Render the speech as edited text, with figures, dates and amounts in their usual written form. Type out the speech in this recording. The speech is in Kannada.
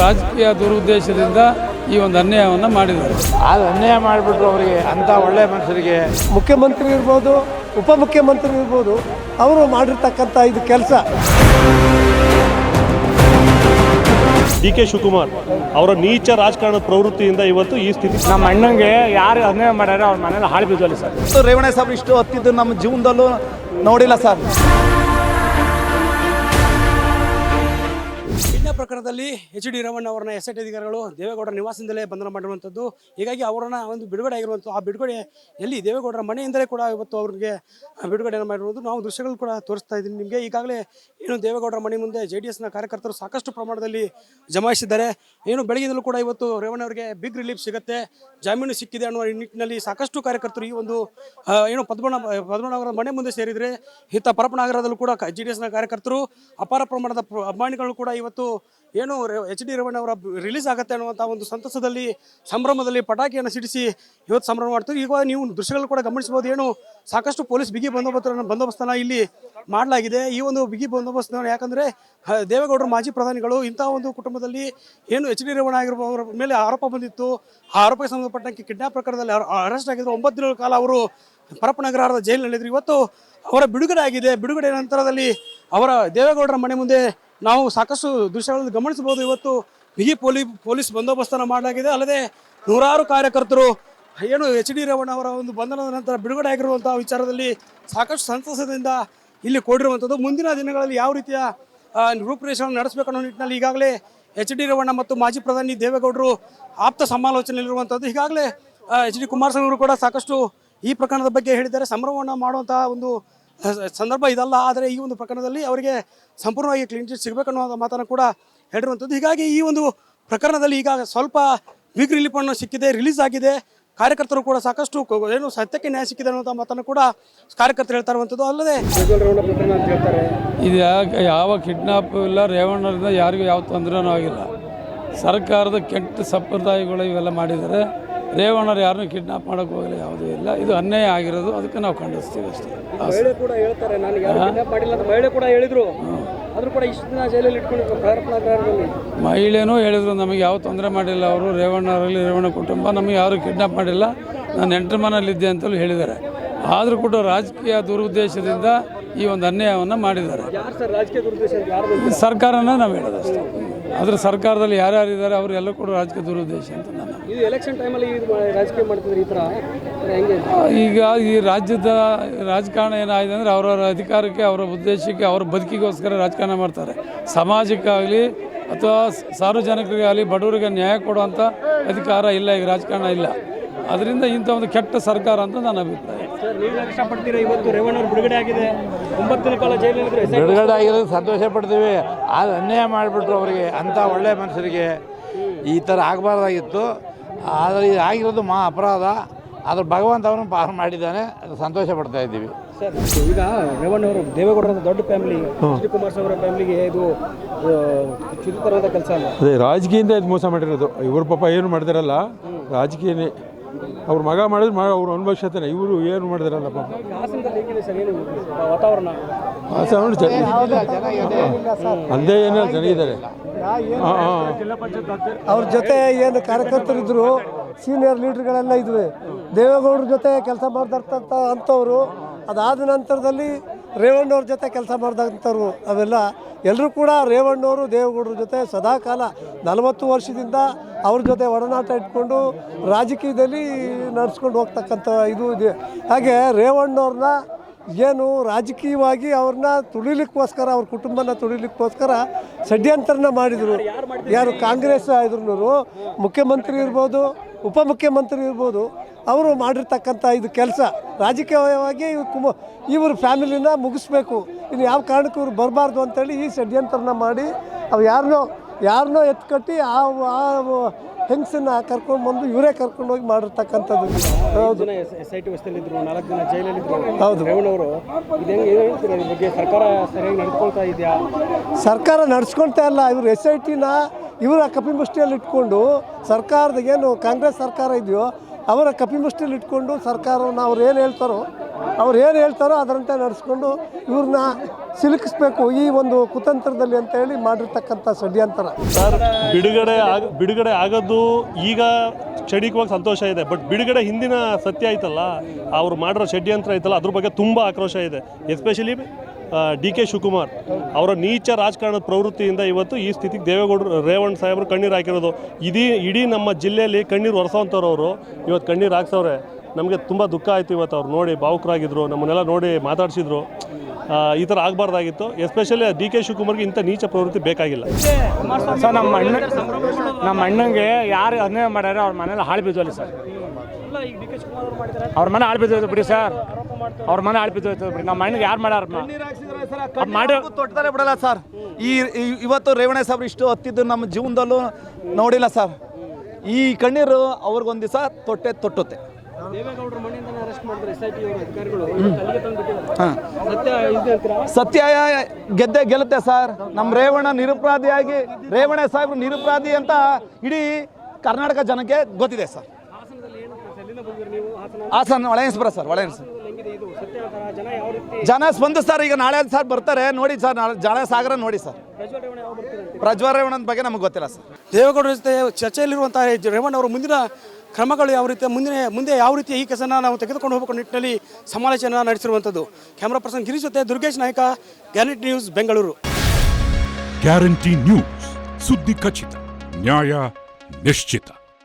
ರಾಜಕೀಯ ದುರುದ್ದೇಶದಿಂದ ಈ ಒಂದು ಅನ್ಯಾಯವನ್ನು ಮಾಡಿದ್ದಾರೆ. ಅದು ಅನ್ಯಾಯ ಮಾಡಿಬಿಟ್ರು ಅವರಿಗೆ, ಅಂಥ ಒಳ್ಳೆಯ ಮನುಷ್ಯರಿಗೆ. ಮುಖ್ಯಮಂತ್ರಿ ಇರ್ಬೋದು, ಉಪಮುಖ್ಯಮಂತ್ರಿ ಇರ್ಬೋದು, ಅವರು ಮಾಡಿರ್ತಕ್ಕಂಥ ಇದು ಕೆಲಸ. ಡಿ ಕೆ ಶಿವಕುಮಾರ್ ಅವರ ನೀಚ ರಾಜಕಾರಣದ ಪ್ರವೃತ್ತಿಯಿಂದ ಇವತ್ತು ಈ ಸ್ಥಿತಿ. ನಮ್ಮ ಅಣ್ಣಂಗೆ ಯಾರು ಅನ್ಯಾಯ ಮಾಡ್ಯಾರ ಅವ್ರ ಮನೇಲಿ ಹಾಳು ಬಿದ್ದೋಲಿ ಸರ್. ರೇವಣ್ಣ ಸಾಹೇಬ್ರು ಇಷ್ಟು ಹತ್ತಿದ್ದು ನಮ್ಮ ಜೀವನದಲ್ಲೂ ನೋಡಿಲ್ಲ ಸರ್. ಪ್ರಕರಣದಲ್ಲಿ ಎಚ್.ಡಿ. ರೇವಣ್ಣ ಅವರನ್ನ ಎಸ್ಐಟಿ ಅಧಿಕಾರಿಗಳು ದೇವೇಗೌಡರ ನಿವಾಸದಿಂದಲೇ ಬಂಧನ ಮಾಡಿರುವಂಥದ್ದು. ಹೀಗಾಗಿ ಅವರನ್ನ ಒಂದು ಬಿಡುಗಡೆ ಆಗಿರುವಂಥ ಆ ಬಿಡುಗಡೆ ಎಲ್ಲಿ ದೇವೇಗೌಡರ ಮನೆಯಿಂದಲೇ ಕೂಡ ಇವತ್ತು ಅವರಿಗೆ ಬಿಡುಗಡೆಯನ್ನು ಮಾಡಿರುವುದು ನಾವು ದೃಶ್ಯಗಳು ಕೂಡ ತೋರಿಸ್ತಾ ಇದ್ದೀನಿ ನಿಮಗೆ. ಈಗಾಗಲೇ ಏನು ದೇವೇಗೌಡರ ಮನೆ ಮುಂದೆ JDSನ ಕಾರ್ಯಕರ್ತರು ಸಾಕಷ್ಟು ಪ್ರಮಾಣದಲ್ಲಿ ಜಮಾಯಿಸಿದ್ದಾರೆ. ಏನು ಬೆಳಗ್ಗೆಯಿಂದಲೂ ಕೂಡ ಇವತ್ತು ರೇವಣ್ಣ ಅವರಿಗೆ ಬಿಗ್ ರಿಲೀಫ್ ಸಿಗುತ್ತೆ, ಜಾಮೀನು ಸಿಕ್ಕಿದೆ ಅನ್ನುವ ನಿಟ್ಟಿನಲ್ಲಿ ಸಾಕಷ್ಟು ಕಾರ್ಯಕರ್ತರು ಈ ಒಂದು ಏನು ಪದ್ಮನಾಭ ಅವರ ಮನೆ ಮುಂದೆ ಸೇರಿದರೆ ಇತ್ತ ಪರಪನಗರದಲ್ಲೂ ಕೂಡ JDSನ ಕಾರ್ಯಕರ್ತರು ಅಪಾರ ಪ್ರಮಾಣದ ಅಭಿಮಾನಿಗಳು ಕೂಡ ಇವತ್ತು ಏನು ಎಚ್.ಡಿ. ರೇವಣ್ಣ ಅವರ ರಿಲೀಸ್ ಆಗುತ್ತೆ ಅನ್ನುವಂಥ ಒಂದು ಸಂತಸದಲ್ಲಿ ಸಂಭ್ರಮದಲ್ಲಿ ಪಟಾಕಿಯನ್ನು ಸಿಡಿಸಿ ಇವತ್ತು ಸಂಭ್ರಮ ಮಾಡ್ತೀವಿ. ಈಗ ನೀವು ದೃಶ್ಯಗಳು ಕೂಡ ಗಮನಿಸಬಹುದು. ಏನು ಸಾಕಷ್ಟು ಪೊಲೀಸ್ ಬಿಗಿ ಬಂದೋಬಸ್ತನ್ನು ಇಲ್ಲಿ ಮಾಡಲಾಗಿದೆ. ಈ ಒಂದು ಬಿಗಿ ಬಂದೋಬಸ್ತ ಯಾಕಂದರೆ ದೇವೇಗೌಡರು ಮಾಜಿ ಪ್ರಧಾನಿಗಳು ಇಂಥ ಒಂದು ಕುಟುಂಬದಲ್ಲಿ ಏನು ಎಚ್.ಡಿ. ರೇವಣ್ಣ ಆಗಿರುವವರ ಮೇಲೆ ಆರೋಪ ಬಂದಿತ್ತು. ಆ ಆರೋಪಕ್ಕೆ ಸಂಬಂಧಪಟ್ಟಂತೆ ಕಿಡ್ನಾಪ್ ಪ್ರಕರಣದಲ್ಲಿ ಅರೆಸ್ಟ್ ಆಗಿದ್ರು. 9 ದಿನಗಳ ಕಾಲ ಅವರು ಪರಪನಗರದ ಜೈಲಿನಲ್ಲಿದ್ದರು. ಇವತ್ತು ಅವರ ಬಿಡುಗಡೆ ಆಗಿದೆ. ಬಿಡುಗಡೆ ನಂತರದಲ್ಲಿ ಅವರ ದೇವೇಗೌಡರ ಮನೆ ಮುಂದೆ ನಾವು ಸಾಕಷ್ಟು ದೃಶ್ಯಗಳನ್ನು ಗಮನಿಸಬಹುದು. ಇವತ್ತು ಬಿಗಿ ಪೊಲೀಸ್ ಬಂದೋಬಸ್ತನ್ನು ಮಾಡಲಾಗಿದೆ. ಅಲ್ಲದೆ ನೂರಾರು ಕಾರ್ಯಕರ್ತರು ಏನು ಎಚ್.ಡಿ. ರೇವಣ್ಣ ಅವರ ಒಂದು ಬಂಧನದ ನಂತರ ಬಿಡುಗಡೆ ಆಗಿರುವಂಥ ವಿಚಾರದಲ್ಲಿ ಸಾಕಷ್ಟು ಸಂತಸದಿಂದ ಇಲ್ಲಿ ಕೂಡಿರುವಂಥದ್ದು. ಮುಂದಿನ ದಿನಗಳಲ್ಲಿ ಯಾವ ರೀತಿಯ ರೂಪುರೇಷೆಗಳನ್ನು ನಡೆಸಬೇಕು ಅನ್ನೋ ನಿಟ್ಟಿನಲ್ಲಿ ಈಗಾಗಲೇ ಎಚ್.ಡಿ. ರೇವಣ್ಣ ಮತ್ತು ಮಾಜಿ ಪ್ರಧಾನಿ ದೇವೇಗೌಡರು ಆಪ್ತ ಸಮಾಲೋಚನೆಯಲ್ಲಿರುವಂಥದ್ದು. ಈಗಾಗಲೇ ಎಚ್.ಡಿ. ಕುಮಾರಸ್ವಾಮಿ ಅವರು ಕೂಡ ಸಾಕಷ್ಟು ಈ ಪ್ರಕರಣದ ಬಗ್ಗೆ ಹೇಳಿದ್ದಾರೆ. ಸಂಭ್ರಮವನ್ನು ಮಾಡುವಂತಹ ಒಂದು ಸಂದರ್ಭ ಇದಲ್ಲ, ಆದರೆ ಈ ಒಂದು ಪ್ರಕರಣದಲ್ಲಿ ಅವರಿಗೆ ಸಂಪೂರ್ಣವಾಗಿ ಕ್ಲೀನ್ ಚಿಟ್ ಸಿಗಬೇಕನ್ನೋ ಮಾತನ್ನು ಕೂಡ ಹೇಳಿರುವಂಥದ್ದು. ಹೀಗಾಗಿ ಈ ಒಂದು ಪ್ರಕರಣದಲ್ಲಿ ಈಗ ಸ್ವಲ್ಪ ಬಿಗ್ ರಿಲೀಫನ್ನು ಸಿಕ್ಕಿದೆ, ರಿಲೀಸ್ ಆಗಿದೆ. ಕಾರ್ಯಕರ್ತರು ಕೂಡ ಸಾಕಷ್ಟು ಏನು ಸತ್ಯಕ್ಕೆ ನ್ಯಾಯ ಸಿಕ್ಕಿದೆ ಅನ್ನುವಂಥ ಮಾತನ್ನು ಕೂಡ ಕಾರ್ಯಕರ್ತರು ಹೇಳ್ತಾ ಇರುವಂಥದ್ದು. ಅಲ್ಲದೆ ಇದು ಯಾವ ಕಿಡ್ನಾಪ್ ಇಲ್ಲ, ರೇವಣ್ಣರಿಂದ ಯಾರಿಗೂ ಯಾವ ತೊಂದರೆನೂ ಆಗಿಲ್ಲ. ಸರ್ಕಾರದ ಕೆಟ್ಟ ಸಂಪ್ರದಾಯಗಳು ಇವೆಲ್ಲ ಮಾಡಿದ್ದಾರೆ. ರೇವಣ್ಣರು ಯಾರನ್ನೂ ಕಿಡ್ನಾಪ್ ಮಾಡೋಕ್ಕೆ ಹೋಗಲ್ಲ, ಯಾವುದೂ ಇಲ್ಲ. ಇದು ಅನ್ಯಾಯ ಆಗಿರೋದು, ಅದಕ್ಕೆ ನಾವು ಖಂಡಿಸ್ತೀವಿ ಅಷ್ಟೇ. ಮಹಿಳೆ ಕೂಡ ಹೇಳ್ತಾರೆ, ನಾನು ಯಾರು ಕಿಡ್ನಾಪ್ ಮಾಡಿಲ್ಲ ಅಂತ ಮಹಿಳೆ ಕೂಡ ಹೇಳಿದ್ರು. ಆದರೂ ಕೂಡ ಇಷ್ಟು ದಿನ ಜೈಲಲ್ಲಿ ಇಟ್ಕೊಂಡಿದ್ರು ಪರಪನಗರದಲ್ಲಿ. ಮಹಿಳೆನೂ ಹೇಳಿದ್ರು, ನಮಗೆ ಯಾವ ತೊಂದರೆ ಮಾಡಿಲ್ಲ ಅವರು, ರೇವಣ್ಣರಲ್ಲಿ ರೇವಣ್ಣ ಕುಟುಂಬ ನಮಗೆ ಯಾರೂ ಕಿಡ್ನಾಪ್ ಮಾಡಿಲ್ಲ, ನಾನು ನೆಂಟರ ಮನೆಯಲ್ಲಿದ್ದೆ ಅಂತಲೂ ಹೇಳಿದ್ದಾರೆ. ಆದರೂ ಕೂಡ ರಾಜಕೀಯ ದುರುದ್ದೇಶದಿಂದ ಈ ಒಂದು ಅನ್ಯಾಯವನ್ನು ಮಾಡಿದ್ದಾರೆ. ಸರ್ಕಾರನ ನಾವು ಹೇಳೋದಷ್ಟೇ. ಆದರೆ ಸರ್ಕಾರದಲ್ಲಿ ಯಾರ್ಯಾರಿದ್ದಾರೆ ಅವರೆಲ್ಲ ಕೂಡ ರಾಜಕೀಯ ದುರುದ್ದೇಶ ಅಂತ ನಾನು. ಇದು ಎಲೆಕ್ಷನ್ ಟೈಮಲ್ಲಿ ರಾಜಕೀಯ ಮಾಡ್ತಿದ್ರು ಈ ಥರ ಹೆಂಗೆ? ಈಗ ಈ ರಾಜ್ಯದ ರಾಜಕಾರಣ ಏನಾಗಿದೆ ಅಂದರೆ ಅವರವರ ಅಧಿಕಾರಕ್ಕೆ, ಅವರ ಉದ್ದೇಶಕ್ಕೆ, ಅವರ ಬದುಕಿಗೋಸ್ಕರ ರಾಜಕಾರಣ ಮಾಡ್ತಾರೆ. ಸಮಾಜಕ್ಕಾಗಲಿ ಅಥವಾ ಸಾರ್ವಜನಿಕರಿಗಾಗಲಿ ಬಡವರಿಗೆ ನ್ಯಾಯ ಕೊಡುವಂಥ ಅಧಿಕಾರ ಇಲ್ಲ, ಈಗ ರಾಜಕಾರಣ ಇಲ್ಲ. ಅದರಿಂದ ಇಂಥ ಒಂದು ಕೆಟ್ಟ ಸರ್ಕಾರ ಅಂತ ನನ್ನ ಅಭಿಪ್ರಾಯ. ಇಷ್ಟಪಡ್ತೀರಾ? ಇವತ್ತು ರೇವಣ್ಣ ಅವರು ಬಿಡುಗಡೆ ಆಗಿದೆ, 9 ದಿನ ಕಾಲ ಜೈಲಿನಲ್ಲಿ ಬಿಡುಗಡೆ ಆಗಿರೋದು ಸಂತೋಷ ಪಡ್ತೀವಿ. ಅದು ಅನ್ಯಾಯ ಮಾಡಿಬಿಟ್ರು ಅವರಿಗೆ, ಅಂಥ ಒಳ್ಳೆಯ ಮನುಷ್ಯರಿಗೆ. ಈ ಥರ ಆಗಬಾರ್ದಾಗಿತ್ತು, ಆದರೆ ಇದು ಆಗಿರೋದು ಅಪರಾಧ. ಅದ್ರ ಭಗವಂತ ಅವನು ಪಾರು ಮಾಡಿದ್ದಾನೆ, ಅದು ಸಂತೋಷ ಪಡ್ತಾ ಇದ್ದೀವಿ. ಸರ್, ಈಗ ರೇವಣ್ಣ ಅವರು ದೇವೇಗೌಡರ ದೊಡ್ಡ ಫ್ಯಾಮಿಲಿ, ಎಚ್.ಡಿ. ಕುಮಾರಸ್ವಾಮಿ ಅವರ ಫ್ಯಾಮಿಲಿಗೆ ಇದು ಚಿತ್ರತರದ ಕೆಲಸ ಅಲ್ಲ. ಅದೇ ರಾಜಕೀಯದಿಂದ ಇದು ಮೋಸ ಮಾಡಿರೋದು. ಇವರು ಪಾಪ ಏನು ಮಾಡಿದಾರಲ್ಲ, ರಾಜಕೀಯನೇ. ಅವ್ರ ಮಗ ಮಾಡಿದ್ರೆ ಅವ್ರು ಅನುಭವಿಸ್ತಾನೆ, ಇವರು ಏನು ಮಾಡಿದಾರಲ್ಲ ಪಾಪ. ವಾತಾವರಣ ಅಂದೇ ಏನೋ ಚೆನ್ನಾಗಿದ್ದಾರೆ. ಅವ್ರ ಜೊತೆ ಏನು ಕಾರ್ಯಕರ್ತರಿದ್ರು, ಸೀನಿಯರ್ ಲೀಡರ್ಗಳೆಲ್ಲ ಇದ್ವಿ. ದೇವೇಗೌಡರ ಜೊತೆ ಕೆಲಸ ಮಾಡ್ದಂಥ ಅಂಥವ್ರು, ಅದಾದ ನಂತರದಲ್ಲಿ ರೇವಣ್ಣವ್ರ ಜೊತೆ ಕೆಲಸ ಮಾಡಿದಂಥವ್ರು ಅವೆಲ್ಲ ಎಲ್ಲರೂ ಕೂಡ ರೇವಣ್ಣವರು ದೇವೇಗೌಡರ ಜೊತೆ ಸದಾಕಾಲ 40 ವರ್ಷದಿಂದ ಅವ್ರ ಜೊತೆ ಒಡನಾಟ ಇಟ್ಕೊಂಡು ರಾಜಕೀಯದಲ್ಲಿ ನಡೆಸ್ಕೊಂಡು ಹೋಗ್ತಕ್ಕಂಥ ಇದು ಇದೆ. ಹಾಗೆ ರೇವಣ್ಣವ್ರನ್ನ ಏನು ರಾಜಕೀಯವಾಗಿ ಅವ್ರನ್ನ ತುಳಿಲಿಕ್ಕೋಸ್ಕರ, ಅವ್ರ ಕುಟುಂಬನ ತುಳಿಲಿಕ್ಕೋಸ್ಕರ ಷಡ್ಯಂತ್ರನ ಮಾಡಿದರು. ಯಾರು ಕಾಂಗ್ರೆಸ್ ಇದ್ರು, ಮುಖ್ಯಮಂತ್ರಿ ಇರ್ಬೋದು, ಉಪಮುಖ್ಯಮಂತ್ರಿ ಇರ್ಬೋದು, ಅವರು ಮಾಡಿರ್ತಕ್ಕಂಥ ಇದು ಕೆಲಸ. ರಾಜಕೀಯವಾಗಿ ಇವ್ರ ಫ್ಯಾಮಿಲಿನ ಮುಗಿಸ್ಬೇಕು, ಇನ್ನು ಯಾವ ಕಾರಣಕ್ಕೂ ಇವ್ರು ಬರಬಾರ್ದು ಅಂತೇಳಿ ಈ ಷಡ್ಯಂತ್ರನ ಮಾಡಿ ಅವು ಯಾರನ್ನೋ ಎತ್ಕಟ್ಟಿ ಆ ಹೆಂಗಸನ್ನ ಕರ್ಕೊಂಡು ಬಂದು ಇವರೇ ಕರ್ಕೊಂಡು ಹೋಗಿ ಮಾಡಿರ್ತಕ್ಕಂಥದ್ದು. ಹೌದು, SIT ವಸ್ತಲ್ಲಿದ್ದರು, 4 ದಿನ ಜೈಲಲ್ಲಿದ್ದರು. ಹೌದು, ರೇವಣ್ಣವರು ಬಗ್ಗೆ ಸರ್ಕಾರ ಸರಿಯಾಗಿ ನಡೆದುಕೊಳ್ತಾ ಇದೆಯಾ? ಸರ್ಕಾರ ನಡೆಸ್ಕೊಳ್ತಾ ಇಲ್ಲ. ಇವರು SITನ ಇವರ ಕಪಿಮುಷ್ಟಿಯಲ್ಲಿ ಇಟ್ಕೊಂಡು, ಸರ್ಕಾರದ ಏನು ಕಾಂಗ್ರೆಸ್ ಸರ್ಕಾರ ಇದೆಯೋ ಅವರ ಕಪಿಮುಷ್ಟಿಯಲ್ಲಿ ಇಟ್ಕೊಂಡು ಸರ್ಕಾರವನ್ನು ಅವ್ರು ಏನು ಹೇಳ್ತಾರೋ ಅವ್ರು ಏನು ಹೇಳ್ತಾರೋ ಅದರಂತೆ ನಡೆಸ್ಕೊಂಡು ಇವ್ರನ್ನ ಸಿಲುಕಿಸ್ಬೇಕು ಈ ಒಂದು ಕುತಂತ್ರದಲ್ಲಿ ಅಂತ ಹೇಳಿ ಮಾಡಿರ್ತಕ್ಕಂಥ ಷಡ್ಯಂತರ. ಸರ್ ಬಿಡುಗಡೆ ಆಗೋದು ಈಗ ಕ್ಷಣಿಕವಾಗಿ ಸಂತೋಷ ಇದೆ, ಬಟ್ ಬಿಡುಗಡೆ ಹಿಂದಿನ ಸತ್ಯ ಐತಲ್ಲ, ಅವ್ರು ಮಾಡಿರೋ ಷಡ್ಯಂತ್ರ ಐತಲ್ಲ, ಅದ್ರ ಬಗ್ಗೆ ತುಂಬ ಆಕ್ರೋಶ ಇದೆ. ಎಸ್ಪೆಷಲಿ ಡಿ.ಕೆ. ಶಿವಕುಮಾರ್ ಅವರ ನೀಚ ರಾಜಕಾರಣದ ಪ್ರವೃತ್ತಿಯಿಂದ ಇವತ್ತು ಈ ಸ್ಥಿತಿಗೆ ದೇವೇಗೌಡರು ರೇವಣ್ಣ ಸಾಹೇಬರು ಕಣ್ಣೀರು ಹಾಕಿರೋದು. ಇಡೀ ನಮ್ಮ ಜಿಲ್ಲೆಯಲ್ಲಿ ಕಣ್ಣೀರು ಒರೆಸೋವಂಥವ್ರು ಅವರು ಇವತ್ತು ಕಣ್ಣೀರು ಹಾಕ್ಸವ್ರೆ. ನಮಗೆ ತುಂಬ ದುಃಖ ಆಯಿತು ಇವತ್ತು ಅವ್ರು ನೋಡಿ, ಭಾವುಕರಾಗಿದ್ದರು, ನಮ್ಮನ್ನೆಲ್ಲ ನೋಡಿ ಮಾತಾಡಿಸಿದ್ರು. ಈ ಥರ ಆಗಬಾರ್ದಾಗಿತ್ತು. ಎಸ್ಪೆಷಲಿ ಡಿ.ಕೆ. ಶಿವಕುಮಾರ್ಗೆ ಇಂಥ ನೀಚ ಪ್ರವೃತ್ತಿ ಬೇಕಾಗಿಲ್ಲ. ಸರ್ ನಮ್ಮ ಅಣ್ಣಂಗೆ ಯಾರು ಅನ್ಯಾಯ ಮಾಡ್ಯಾರ ಅವ್ರ ಮನೇಲಿ ಹಾಳು ಬಿದ್ದೋಲಿ ಸರ್. ಅವ್ರ ಮನೆ ಹಾಳು ಬಿದ್ದೋಯ್ತು ಬಿಡಿ ಸರ್, ಅವ್ರ ಮನೆ ಹಾಳು ಬಿದ್ದೋಯ್ತು ಬಿಡಿ. ನಮ್ಮ ಅಣ್ಣಗೆ ಯಾರು ಮಾಡ್ಯಾರ ಮಾಡಿ ತೊಟ್ತಾರೆ ಬಿಡಲ್ಲ ಸರ್. ಇವತ್ತು ರೇವಣ್ಣ ಸಾಹೇಬ್ರು ಇಷ್ಟು ಹತ್ತಿದ್ದು ನಮ್ಮ ಜೀವನದಲ್ಲೂ ನೋಡಿಲ್ಲ ಸರ್. ಈ ಕಣ್ಣೀರು ಅವ್ರಿಗೊಂದು ದಿವಸ ತೊಟ್ಟುತ್ತೆ. ಸತ್ಯ ಗೆಲ್ಲುತ್ತೆ ಸರ್. ನಮ್ಮ ರೇವಣ್ಣ ಸಾಹೇಬ್ರು ನಿರಪರಾಧಿ ಅಂತ ಇಡೀ ಕರ್ನಾಟಕ ಜನಕ್ಕೆ ಗೊತ್ತಿದೆ ಸರ್. ಹಾಸನ ಒಳಯನ್ಸ್ಪುರ ಸರ್, ಜನ ಸ್ಪಂದಿಸ್ತಾರೆ. ಈಗ ನಾಳೆ ಸರ್ ಬರ್ತಾರೆ ನೋಡಿ ಸರ್, ನಾಳೆ ಸಾಗರ ನೋಡಿ ಸರ್. ಪ್ರಜ್ವಲ್ ರೇವಣ್ಣನ ಬಗ್ಗೆ ನಮಗೆ ಗೊತ್ತಿಲ್ಲ ಸರ್. ದೇವೇಗೌಡರ ಜೊತೆ ಚರ್ಚೆಯಲ್ಲಿರುವಂತಹ ರೇವಣ್ಣ ಅವರು ಮುಂದಿನ ಕ್ರಮಗಳು ಯಾವ ರೀತಿ ಮುಂದೆ ಯಾವ ರೀತಿ ಈ ಕೆಲಸನ ನಾವು ತೆಗೆದುಕೊಂಡು ಹೋಗಬೇಕು ನಿಟ್ಟಿನಲ್ಲಿ ಸಮಾಲೋಚನೆ ನಡೆಸಿರುವಂಥದ್ದು. ಕ್ಯಾಮ್ರಾ ಪರ್ಸನ್ ಗಿರೀಶ್ ಜೊತೆ Durgesh Naik, guarantee news, Bengaluru. Guarantee news, ಸುದ್ದಿ ಖಚಿತ, ನ್ಯಾಯ ನಿಶ್ಚಿತ.